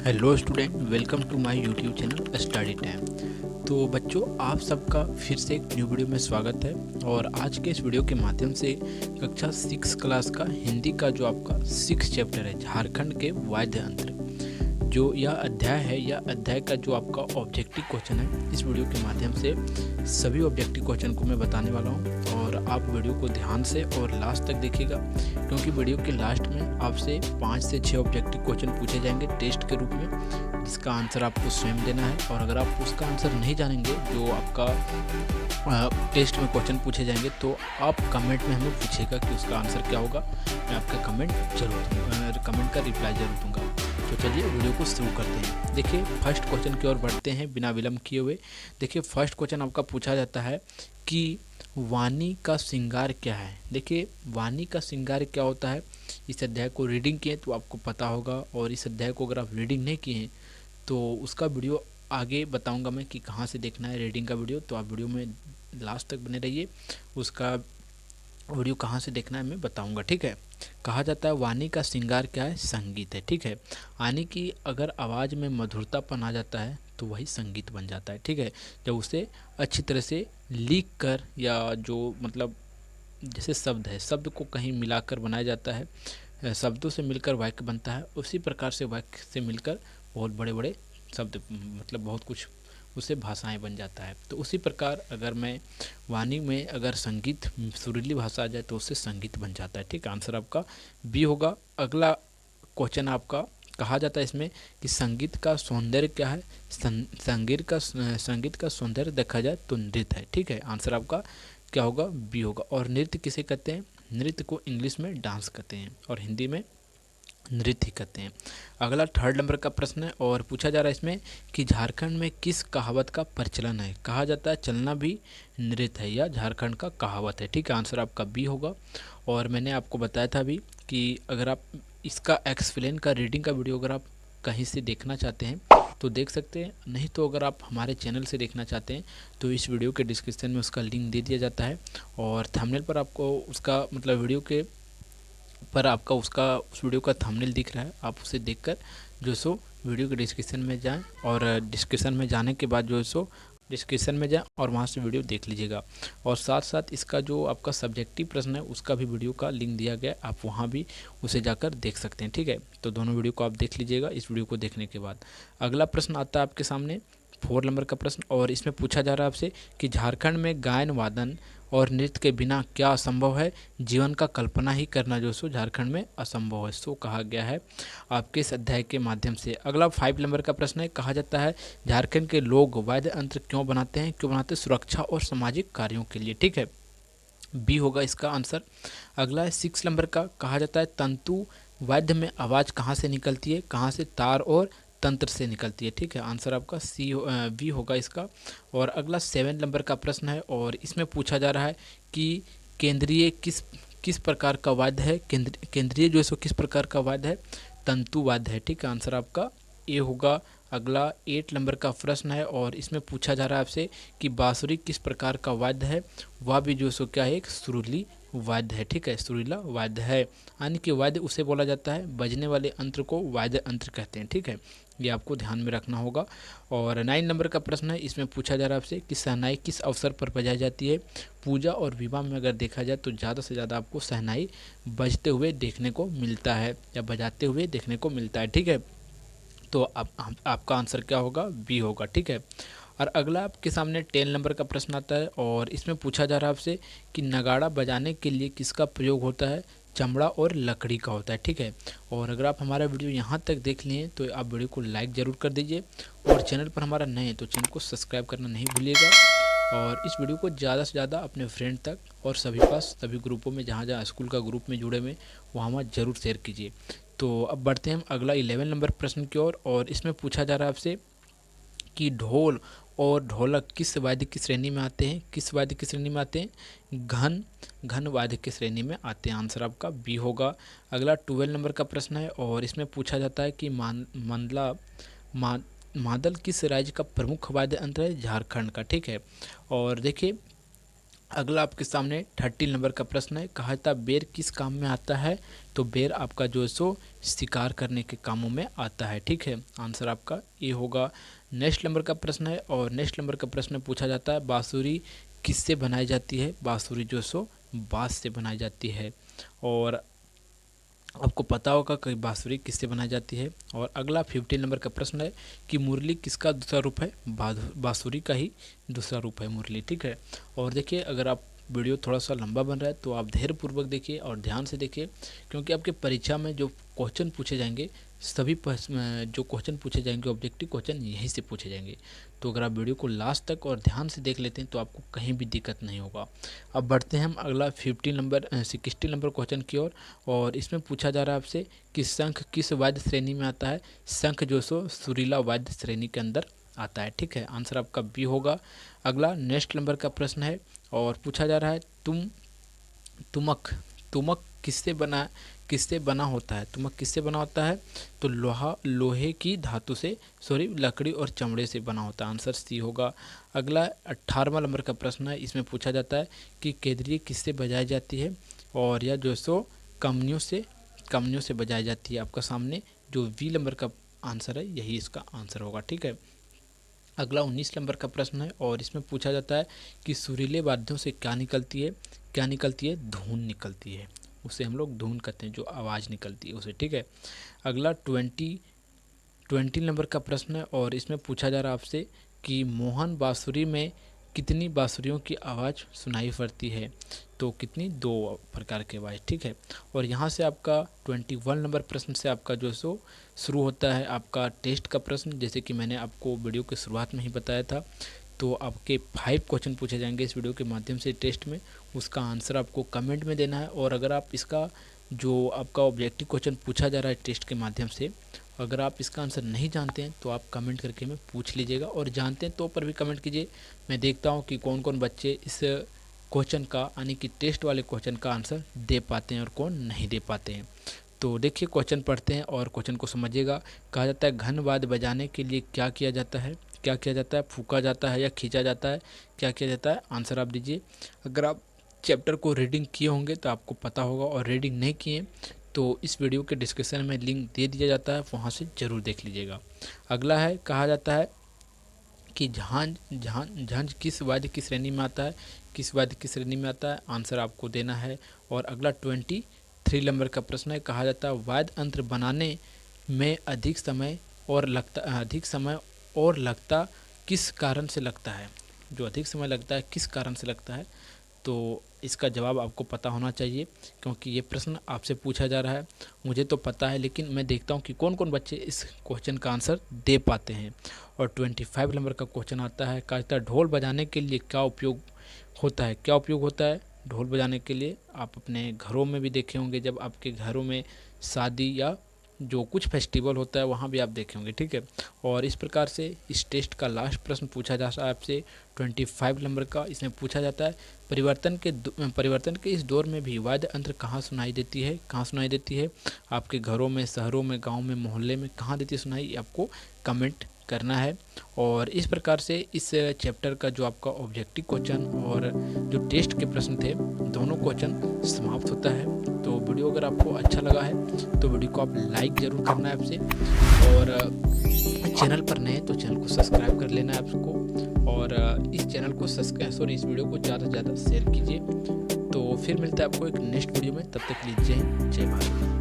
Hello student, welcome to my YouTube channel study time. तो बच्चों, आप सबका फिर से एक न्यू वीडियो में स्वागत है। और आज के इस वीडियो के माध्यम से कक्षा 6 क्लास का हिंदी का जो आपका 6 चैप्टर है, झारखंड के वाद्य यंत्र, जो यह अध्याय है, यह अध्याय का जो आपका ऑब्जेक्टिव क्वेश्चन है, इस वीडियो के माध्यम से सभी ऑब्जेक्टिव क्वेश्चन को मैं बताने वाला हूँ। और आप वीडियो को ध्यान से और लास्ट तक देखिएगा, क्योंकि वीडियो के लास्ट में आपसे 5 से 6 ऑब्जेक्टिव क्वेश्चन पूछे जाएंगे टेस्ट के रूप में, जिसका आंसर आपको स्वयं देना है। और अगर आप उसका आंसर नहीं जानेंगे, जो आपका टेस्ट में क्वेश्चन पूछे जाएंगे, तो आप कमेंट में हमें पूछिएगा कि उसका आंसर क्या होगा। मैं आपका कमेंट जरूर दूँगा, कमेंट का रिप्लाई जरूर दूँगा। तो चलिए वीडियो को शुरू करते हैं। देखिए, फर्स्ट क्वेश्चन की ओर बढ़ते हैं बिना विलंब किए हुए। देखिए, फर्स्ट क्वेश्चन आपका पूछा जाता है कि वाणी का श्रृंगार क्या है। देखिए, वाणी का श्रृंगार क्या होता है, इस अध्याय को रीडिंग किए तो आपको पता होगा। और इस अध्याय को अगर आप रीडिंग नहीं किए हैं तो उसका वीडियो आगे बताऊंगा मैं कि कहाँ से देखना है रीडिंग का वीडियो। तो आप वीडियो में लास्ट तक बने रहिए, उसका वीडियो कहाँ से देखना है मैं बताऊंगा, ठीक है। कहा जाता है वाणी का श्रृंगार क्या है, संगीत है, ठीक है। वाणी की अगर आवाज़ में मधुरतापन आ जाता है तो वही संगीत बन जाता है, ठीक है। जब उसे अच्छी तरह से लिख कर, या जो मतलब जैसे शब्द है, शब्द को कहीं मिलाकर बनाया जाता है, शब्दों से मिलकर वाक्य बनता है, उसी प्रकार से वाक्य से मिलकर बहुत बड़े बड़े शब्द, मतलब बहुत कुछ उससे भाषाएं बन जाता है। तो उसी प्रकार अगर मैं वाणी में अगर संगीत, सुरीली भाषा आ जाए तो उससे संगीत बन जाता है, ठीक है। आंसर आपका बी होगा। अगला क्वेश्चन आपका कहा जाता है इसमें कि संगीत का सौंदर्य क्या है। संगीत का सौंदर्य देखा जाए तो नृत्य है, ठीक है। आंसर आपका क्या होगा, बी होगा। और नृत्य किसे कहते हैं, नृत्य को इंग्लिश में डांस कहते हैं और हिंदी में नृत्य कहते हैं। अगला थर्ड नंबर का प्रश्न है और पूछा जा रहा है इसमें कि झारखंड में किस कहावत का प्रचलन है। कहा जाता है चलना भी नृत्य है, या झारखंड का कहावत है, ठीक है। आंसर आपका बी होगा। और मैंने आपको बताया था अभी कि अगर आप इसका एक्सप्लेन का रीडिंग का वीडियो अगर आप कहीं से देखना चाहते हैं तो देख सकते हैं, नहीं तो अगर आप हमारे चैनल से देखना चाहते हैं तो इस वीडियो के डिस्क्रिप्शन में उसका लिंक दे दिया जाता है। और थंबनेल पर आपको उसका मतलब वीडियो के पर आपका उसका उस वीडियो का थंबनेल दिख रहा है, आप उसे देखकर जो सो वीडियो के डिस्क्रिप्शन में जाएं, और डिस्क्रिप्शन में जाने के बाद जो सो डिस्क्रिप्शन में जाएं और वहां से वीडियो देख लीजिएगा। और साथ साथ इसका जो आपका सब्जेक्टिव प्रश्न है उसका भी वीडियो का लिंक दिया गया है, आप वहां भी उसे जाकर देख सकते हैं, ठीक है। तो दोनों वीडियो को आप देख लीजिएगा इस वीडियो को देखने के बाद। अगला प्रश्न आता है आपके सामने 4 नंबर का प्रश्न, और इसमें पूछा जा रहा है आपसे कि झारखंड में गायन वादन और नृत्य के बिना क्या असंभव है। जीवन का कल्पना ही करना जो सो झारखंड में असंभव है, सो कहा गया है आपके इस अध्याय के माध्यम से। अगला 5 नंबर का प्रश्न है, कहा जाता है झारखंड के लोग वाद्य यंत्र क्यों बनाते हैं। क्यों बनाते हैं, सुरक्षा और सामाजिक कार्यों के लिए, ठीक है। बी होगा इसका आंसर। अगला है 6 नंबर का, कहा जाता है तंतु वाद्य में आवाज़ कहाँ से निकलती है। कहाँ से, तार और तंत्र से निकलती है, ठीक है। आंसर आपका बी होगा इसका। और अगला 7 नंबर का प्रश्न है और इसमें पूछा जा रहा है कि केंद्रीय किस प्रकार का वाद्य है। केंद्रीय जो है सो किस प्रकार का वाद्य है, तंतु वाद्य है, ठीक है। आंसर आपका ए होगा। अगला 8 नंबर का प्रश्न है और इसमें पूछा जा रहा है आपसे कि बांसुरी किस प्रकार का वाद्य है। वह भी जो सो क्या है, एक सुरीली वाद्य है, ठीक है, सुरीला वाद्य है। यानी कि वाद्य उसे बोला जाता है, बजने वाले यंत्र को वाद्य यंत्र कहते हैं, ठीक है। ये आपको ध्यान में रखना होगा। और 9 नंबर का प्रश्न है, इसमें पूछा जा रहा है आपसे कि शहनाई किस अवसर पर बजाई जाती है। पूजा और विवाह में अगर देखा जाए तो ज़्यादा से ज़्यादा आपको शहनाई बजते हुए देखने को मिलता है, या बजाते हुए देखने को मिलता है, ठीक है। तो आपका आंसर क्या होगा, बी होगा, ठीक है। और अगला आपके सामने 10 नंबर का प्रश्न आता है और इसमें पूछा जा रहा है आपसे कि नगाड़ा बजाने के लिए किसका प्रयोग होता है। चमड़ा और लकड़ी का होता है, ठीक है। और अगर आप हमारा वीडियो यहाँ तक देख लिए तो आप वीडियो को लाइक ज़रूर कर दीजिए, और चैनल पर हमारा नए हैं तो चैनल को सब्सक्राइब करना नहीं भूलिएगा। और इस वीडियो को ज़्यादा से ज़्यादा अपने फ्रेंड तक और सभी पास, सभी ग्रुपों में, जहाँ जहाँ स्कूल का ग्रुप में जुड़े हुए वहाँ ज़रूर शेयर कीजिए। तो अब बढ़ते हैं हम अगला 11 नंबर प्रश्न की ओर, और इसमें पूछा जा रहा है आपसे कि ढोल और ढोलक किस वाद्य की श्रेणी में आते हैं। किस वाद्य की श्रेणी में आते हैं, घन वाद्य की श्रेणी में आते हैं। आंसर आपका बी होगा। अगला 12 नंबर का प्रश्न है और इसमें पूछा जाता है कि मादल किस राज्य का प्रमुख वाद्य यंत्र है। झारखंड का, ठीक है। और देखिए, अगला आपके सामने 30 नंबर का प्रश्न है, कहा था बेर किस काम में आता है? तो बेर आपका जो है सो शिकार करने के कामों में आता है, ठीक है। आंसर आपका ये होगा। नेक्स्ट नंबर का प्रश्न है, और नेक्स्ट नंबर का प्रश्न पूछा जाता है, बांसुरी किससे बनाई जाती है? बांसुरी जो है सो बाँस से बनाई जाती है। और आपको पता होगा कि बांसुरी किससे बनाई जाती है। और अगला 15 नंबर का प्रश्न है कि मुरली किसका दूसरा रूप है? बांसुरी का ही दूसरा रूप है मुरली, ठीक है। और देखिए, अगर आप वीडियो थोड़ा सा लंबा बन रहा है तो आप धैर्यपूर्वक देखिए और ध्यान से देखिए, क्योंकि आपके परीक्षा में जो क्वेश्चन पूछे जाएंगे, सभी जो क्वेश्चन पूछे जाएंगे ऑब्जेक्टिव क्वेश्चन यहीं से पूछे जाएंगे। तो अगर आप वीडियो को लास्ट तक और ध्यान से देख लेते हैं तो आपको कहीं भी दिक्कत नहीं होगा। अब बढ़ते हैं हम अगला 60 नंबर क्वेश्चन की ओर। और इसमें पूछा जा रहा है आपसे कि शंख किस वाद्य श्रेणी में आता है? शंख जो सो सुरीला वाद्य श्रेणी के अंदर आता है, ठीक है। आंसर आपका बी होगा। अगला नेक्स्ट नंबर का प्रश्न है, और पूछा जा रहा है तुमक तुमक किससे बना होता है? तुमक किससे बना होता है? तो लोहे की धातु से, सॉरी, लकड़ी और चमड़े से बना होता है। आंसर सी होगा। अगला 18वां नंबर का प्रश्न है, इसमें पूछा जाता है कि केदरी किससे बजाई जाती है? और यह जो सो कमनियों से बजाई जाती है। आपका सामने जो बी नंबर का आंसर है यही इसका आंसर होगा, ठीक है। अगला 19 नंबर का प्रश्न है, और इसमें पूछा जाता है कि सुरीले वाद्यों से क्या निकलती है? धून निकलती है। उसे हम लोग धून कहते हैं, जो आवाज़ निकलती है उसे, ठीक है। अगला 20 नंबर का प्रश्न है, और इसमें पूछा जा रहा है आपसे कि मोहन बांसुरी में कितनी बांसुरियों की आवाज़ सुनाई पड़ती है? तो कितनी? 2 प्रकार की आवाज़, ठीक है। और यहाँ से आपका 21 नंबर प्रश्न से आपका जो सो शुरू होता है आपका टेस्ट का प्रश्न। जैसे कि मैंने आपको वीडियो के शुरुआत में ही बताया था, तो आपके 5 क्वेश्चन पूछे जाएंगे इस वीडियो के माध्यम से टेस्ट में। उसका आंसर आपको कमेंट में देना है। और अगर आप इसका जो आपका ऑब्जेक्टिव क्वेश्चन पूछा जा रहा है टेस्ट के माध्यम से, अगर आप इसका आंसर नहीं जानते हैं तो आप कमेंट करके हमें पूछ लीजिएगा, और जानते हैं तो पर भी कमेंट कीजिए। मैं देखता हूं कि कौन कौन बच्चे इस क्वेश्चन का, यानी कि टेस्ट वाले क्वेश्चन का आंसर दे पाते हैं और कौन नहीं दे पाते हैं। तो देखिए, क्वेश्चन पढ़ते हैं और क्वेश्चन को समझिएगा। कहा जाता है घन वाद्य बजाने के लिए क्या किया जाता है? क्या किया जाता है? फूका जाता है या खींचा जाता है? क्या किया जाता है? आंसर आप दीजिए। अगर आप चैप्टर को रीडिंग किए होंगे तो आपको पता होगा, और रीडिंग नहीं किए तो इस वीडियो के डिस्क्रिप्शन में लिंक दे दिया जाता है, वहाँ से ज़रूर देख लीजिएगा। अगला है, कहा जाता है कि झांझ किस वाद्य की श्रेणी में आता है? किस वाद्य की श्रेणी में आता है? आंसर आपको देना है। और अगला 23 नंबर का प्रश्न है, कहा जाता है वाद्य यंत्र बनाने में अधिक समय और लगता किस कारण से लगता है? जो अधिक समय लगता है किस कारण से लगता है? तो इसका जवाब आपको पता होना चाहिए, क्योंकि ये प्रश्न आपसे पूछा जा रहा है। मुझे तो पता है, लेकिन मैं देखता हूँ कि कौन कौन बच्चे इस क्वेश्चन का आंसर दे पाते हैं। और 25 नंबर का क्वेश्चन आता है, कहता है ढोल बजाने के लिए क्या उपयोग होता है? क्या उपयोग होता है ढोल बजाने के लिए? आप अपने घरों में भी देखे होंगे, जब आपके घरों में शादी या जो कुछ फेस्टिवल होता है वहाँ भी आप देखे होंगे, ठीक है। और इस प्रकार से इस टेस्ट का लास्ट प्रश्न पूछा जाता है आपसे 25 नंबर का। इसमें पूछा जाता है परिवर्तन के इस दौर में भी वाद्य यंत्र कहाँ सुनाई देती है? कहाँ सुनाई देती है? आपके घरों में, शहरों में, गाँव में, मोहल्ले में कहाँ देती है सुनाई? आपको कमेंट करना है। और इस प्रकार से इस चैप्टर का जो आपका ऑब्जेक्टिव क्वेश्चन और जो टेस्ट के प्रश्न थे, दोनों क्वेश्चन समाप्त होता है। तो वीडियो अगर आपको अच्छा लगा है तो वीडियो को आप लाइक ज़रूर करना है आपसे, और चैनल पर नए तो चैनल को सब्सक्राइब कर लेना है आपको। और इस चैनल को इस वीडियो को ज़्यादा से ज़्यादा शेयर कीजिए। तो फिर मिलता है आपको एक नेक्स्ट वीडियो में, तब तक के लिए जय हिंद, जय भारत।